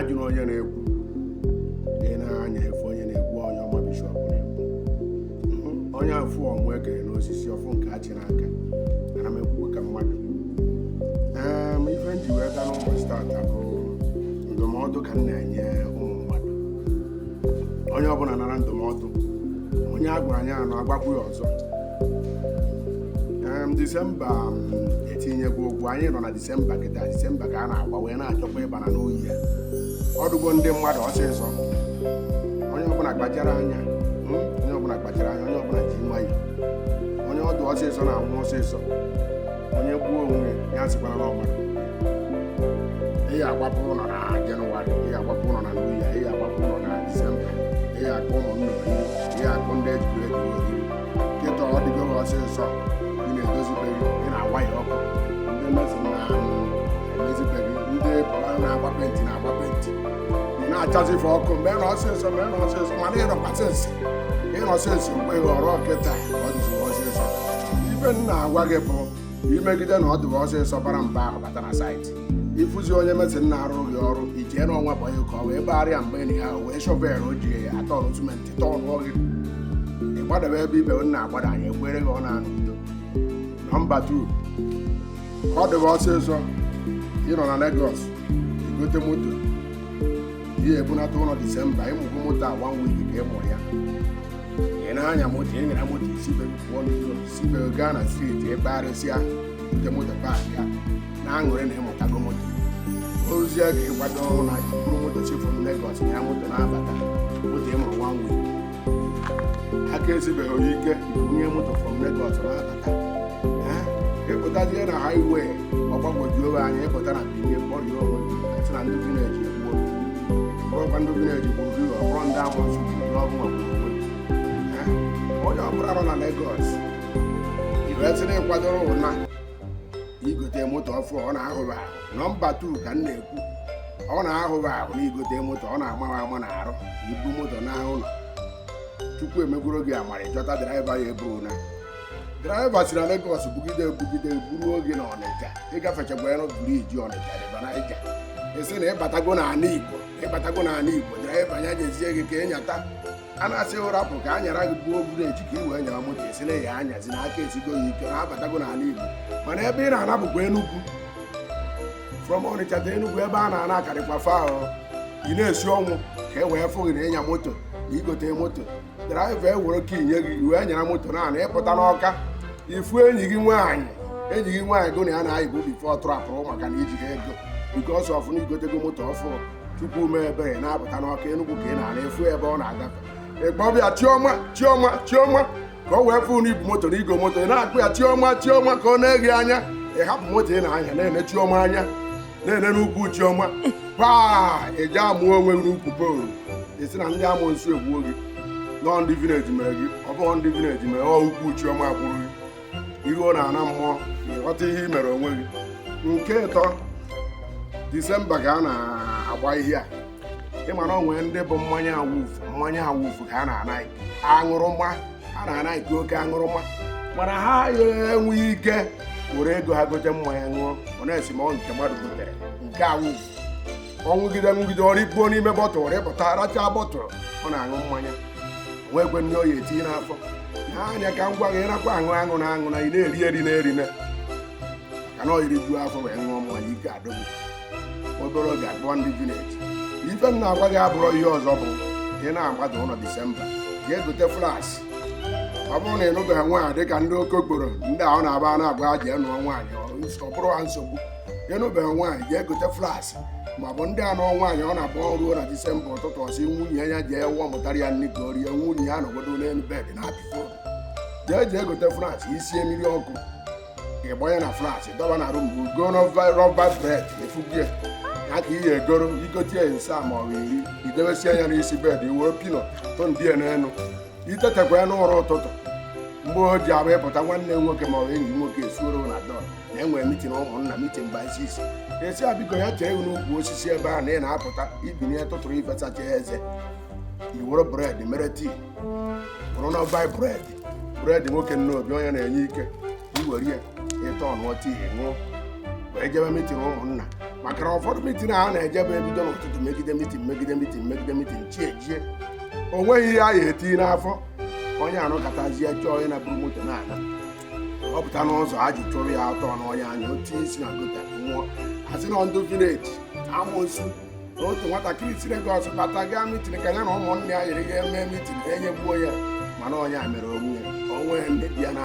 ajụrụ onye na-ekwu ị na-anya efu onye na-ekwu onye ọma bishọp na-ekwu onye afụ ọmụ ekere n'osisi ọfụ nke achị n'aka ana m ekwu ka mmadụ ife nji wee gaa n'ụbọchị tata bụ ndụmọdụ ka m na-enye ụmụ mmadụ. Onye ọbụla nara ndụmọdụ, onye a gwara anya anọ agbakwu ya ọzọ. Disemba etinyegwu okwu, anyị nọ na Disemba kịta. Disemba ka a na-agba wee na-achọkwa ịbana n'oyi ya. Ọdụgbo ndị mmadụ ọsịsọ, onye ọbụla kpachara anya, onye ọbụla kpachara anya, onye ọbụla ji nwayọ. Onye ọdụ ọsịsọ na-anwụ ọsịsọ, onye gbuo onwe ya sịkwara n'ọmara. Ị ga-agbapụ ụlọ na Jenụwarị, ị ga-agbapụ ụlọ na n'oyi ya, ị ga-agbapụ ụlọ na Disemba, ị ga-akpọ ụmụnna oriri, ị ga-akpọ ndị ejiri ego oriri. Kịta ọ dịgo ọsịsọ, ị na-edozibeghị, ị na-agwa ya ọkụ, ndị mesin na-emezibeghị, ndị pọla na-agba penti na-agba penti, ị na-achazife ọkụ mgbe na ọsịsọ mana ịnọkpasị nsị ịnọsịnsị mgbe ghọrọ kịta ọ dịzi ọsịsọ. Ife m na-agwa gị bụ imegide na ọ dịbụ ọsịsọ bara mba ahụ bata na saịtị, ịfụzi onye mesin na-arụ gị ọrụ ijee n'ọnwa banye ka ọ wee bagharịa mgbe enyi ha wee shọvel o ji atọrụ simenti tọnụọ gị, ịgbadebe ebe ibe na-agbada anyị ekwere gị ọ na-anụ udo. Nọmba 2, ọ dịbụ ọsịsọ ịnọ na Legọs igote moto, ihe ebunata ụlọ Disemba ịmụgwụ moto a 1 week ka ị mụrụ ya. Ị na-anya moto, ị nyere moto isibeghị pụọ n'iro, sibeghị gaa na striti ịkpagharịsịa bute moto paakị ya na-aṅụrị na ịmụtago moto. Ozie ga ịkwado ọrụ na buru moto chifu m Legọs ya moto na-abata moto ịmụrụ 1 week. Aka esibeghị onye ike ibunye moto from Legọs na-abata, ịpụtazie na haiwe ọgbagwojuo anya ịpụta na binye kpọrie onwe sị na ndị vileji egbuo ọrụkwa ndị vileji gburu gị ọbụrụ ndị amụsụ gburu ọgwụ ma gburu onwe. Onye ọbụla nọ na Legọs iwetịna ịkwadoro ụna igote moto ọfụ ọ na-ahụba ahụ. Nọmba 2 ka m na-ekwu, ọ na-ahụba ahụ na igote moto, ọ na-amawa ama na arụ ibu moto n'ahụ ụlọ. Chukwu emegworo gị amara ịchọta draịva ya eburu na draịva si na Legọs bugide buru oge na Ọnịcha ịgafechagbara briji Ọnịcha dịba Naija. Esi na ịbatago n'ala Igbo draịva ya jezie gị ka ịnyata a na-asị ụrapụ ka a nyara gị gbuo bureji ka i wee nyara moto esi na ya anyazi na aka esigo ya ike na abatago n'ala Igbo. Mana ebe ị na-anapụkwa Enugu, from Ọnịcha to Enugu ebe a na-ana akarịkwa fa ahụ, ị na-esi ọnwụ ka e wee fụ gị na ịnya moto na igote moto. Draịva ewere ka inye gị wee nyara moto na ịpụta n'Ọka ifu enyi gị nwaanyị go na ya na-ayịbụ bifo trapụrụ maka na iji ego bikos ọfụ na igotego moto ọfụ. Chukwu mee ebere na-apụta n'Ọka Enugu ka ị na-ana efu ebe ọ na-agafe, ịkpọbịa Chiọma ka ọ wee fụ na ibu moto na igo moto, ị na-akpụ ya Chiọma ka ọ na-eghe anya. Ịhapụ moto ị na-anya na-ene Chiọma anya, na-ene n'ukwu Chiọma paa eje amụọ onwe gị n'ukwu bolu. Esi na ndị amụ nso egbuo gị nọọ ndị vileji mere gị, ọ bụghị ndị vileji mere ọ ukwu Chiọma gburu gị. Iruo na ana mmụọ ịghọta ihe i mere onwe gị. Nke 3, Disemba ka a na-agba ihe a. Ịma na onwe ndị bụ mmanya awụfu ka a na-ana aṅụrụma, a na-ana ike oke aṅụrụma, mana ha enweghị ike were ego ha gote mmanya ṅụọ. Ọ na-esi ma ọ nke mmadụ gotere nke awụfu, ọnwụgide ọrụ ikpuo n'ime bọtụlụ ịpụta rachaa bọtụlụ ọ na-aṅụ mmanya nwekwe nne ọ ya etinye n'afọ. N'anya ka m gwa gị ịrakwa aṅụ na ị na-eri na-erine maka na ọ yiri juo afọ wee ṅụọ mmanya ike adọgbu obere oge akpọọ ndị vileji. Ife m na-agwa gị abụrụ ihe ọzọ bụ ị na-agbada ụlọ Disemba ga egote flash. Ọ bụrụ na ị nụbeghị nwaanyị dịka ndị okokporo ndị ahụ na-aba na-agwa ha jee nụọ nwaanyị ọ bụrụ ha nsogbu, ịnụbeghị nwaanyị ga egote flash. Ma ọ bụ ndị anụ nwaanyị ọ na-akpọ ruo na Disemba ụtụtụ ọsị nwunye ya jee wụọ mụtara ya nri ka o rie, nwunye ya nọgodo n'elu bed na-apịfo jee egote flash isie mmiri ọkụ ịgbanye na flash dọba na rum go rọba bred efugie ya ka ihe egoro igote ya nsa ma ọ bụ iri idebesie ya n'isi bed iwere pino tụ ndị ya n'elu itetekwa ya n'ụra ụtụtụ mgbe o ji abụ ịpụta nwanne nwoke ma ọ bụ enyi nwoke esuoro na dọọ na-enwe mitin ụmụnna mitin baisisi esi abiko ya chee iwu n'ukwu osisi ebe a na ị na-apụta ibinye tụtụrụ ifesacha eze iwere bred mere tii bụrụ na ọba bred nwoke nnobi onye na-enye ike iwere ya ịta ọnụọ tii ṅụọ wee jebe mitin ụmụnna maka na ụfọdụ mitin a na-eje bụ ebido n'ụtụtụ megide mitin chi ejie o nweghị ihe a ya eti n'afọ onye anụkọtazie chọọ onye na-buru moto na-aga ọ pụta n'ụzọ ajụ chụrụ ya atọ n'ọnya anya otu isi na gota nwụọ asị na ndụ vileji amụsụ na otu nwatakịrị si Legọs bata gaa mitin ka ya na ụmụnne ya yiri ga eme mitin enyegbuo ya mana onye a mere onwe ya onwe nne di ya na